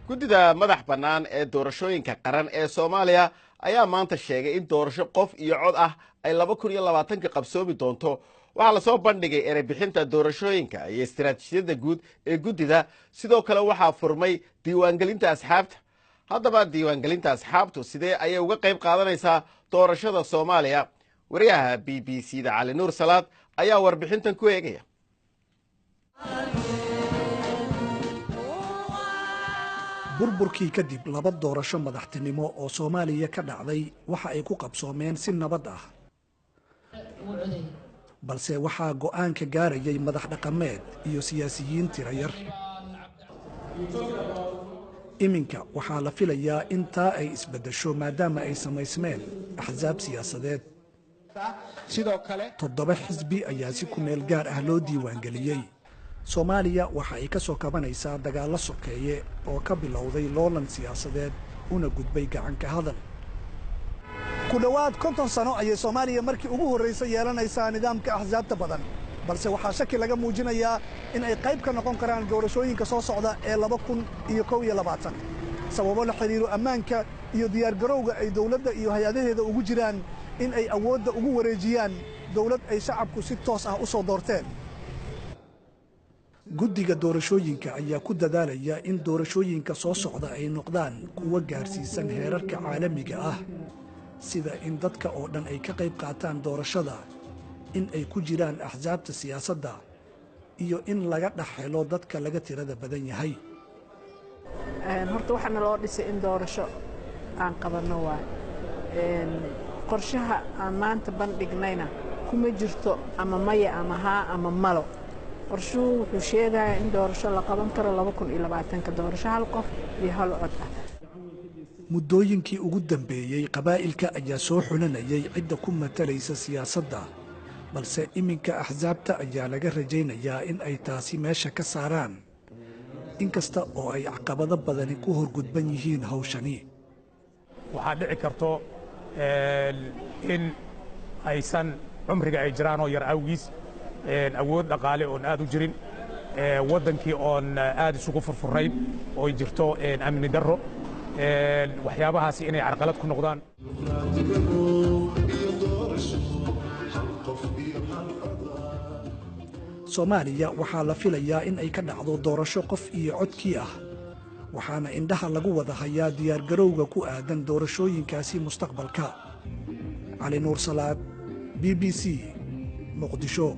guddida madax bannaan ee doorashooyinka qaran ee Soomaaliya ayaa maanta sheegay in doorasho qof iyo cod ah ay 2020 qabsoomi doonto. waxaa la soo bandhigay erebixinta doorashooyinka iyo istiraatiijiyadda guud ee guddida. sidoo kale waxaa furmay diiwaangelinta asxaabta. haddaba diiwaangelinta asxaabtu sidee ayay uga qayb qaadanaysaa doorashada Soomaaliya? wariyaha BBC-da Cali Nuur Salaad ayaa warbixintan ku eegaya. burburkii kadib laba doorasho madaxtinimo oo Soomaaliya ka dhacday waxa ay ku qabsoomeen si nabad ah, balse waxaa go'aan ka gaarayay madax dhaqameed iyo siyaasiyiin tirayar. iminka waxaa la filayaa in taa ay isbedesho maadaama ay samaysmeen axsaab siyaasadeed. sidoo kale 7 xisbi ayaa si ku meel gaar ah loo diiwaangeliyey. Soomaaliya waxa ay ka soo kabanaysaa dagaalo sokeeye oo ka bilowday loolan siyaasadeed una gudbay gacan ka hadal. ku dhawaad 50 sano ayay Soomaaliya markii ugu horeysay yeelanaysaa nidaamka axsaabta badan, balse waxaa shaki laga muujinayaa in ay qayb ka noqon karaan doorashooyinka soo socda ee 2021 sababo la xiriiro ammaanka iyo diyaar garowga ay dawladda iyo hay'adaheeda ugu jiraan in ay awoodda ugu wareejiyaan dawlad ay shacabku si toos ah u soo doorteen. guddiga doorashooyinka ayaa ku dadaalaya in doorashooyinka soo socda ay noqdaan kuwa gaarsiisan heerarka caalamiga ah, sida in dadka oo dhan ay ka qayb qaataan doorashada, in ay ku jiraan axsaabta siyaasadda, iyo in laga dhaxelo dadka laga tirada badan yahay. horta waxaana loo dhisay in doorasho aan qabanno waay. qorshaha aan maanta bandhignayna kuma jirto ama maya ama haa ama malo. qorshuhu wuxuu sheegayaa in doorasho la qaban karo 2020 doorasho hal qof iyo hal cod ah. muddooyinkii ugu dambeeyey qabaa'ilka ayaa soo xulanayay cidda ku matalaysa siyaasadda, balse iminka axsaabta ayaa laga rajaynayaa in ay taasi meesha ka saaraan, inkasta oo ay caqabado badani ku horgudban yihiin hawshani. waxaa dhici karto in aysan cumriga ay jiraan oo yar awgiis awood dhaqaale oon aad u jirin, waddankii oon aad isugu furfurnayn oo jirto amni darro, waxyaabahaasi inay carqalad ku noqdaan. Soomaaliya waxaa la filayaa in ay ka dhacdo doorasho qof iyo codkii ah, waxaana indhaha lagu wada hayaa diyaar garowga ku aadan doorashooyinkaasi mustaqbalka. Cali Nuur Salaad, BBC, Muqdisho.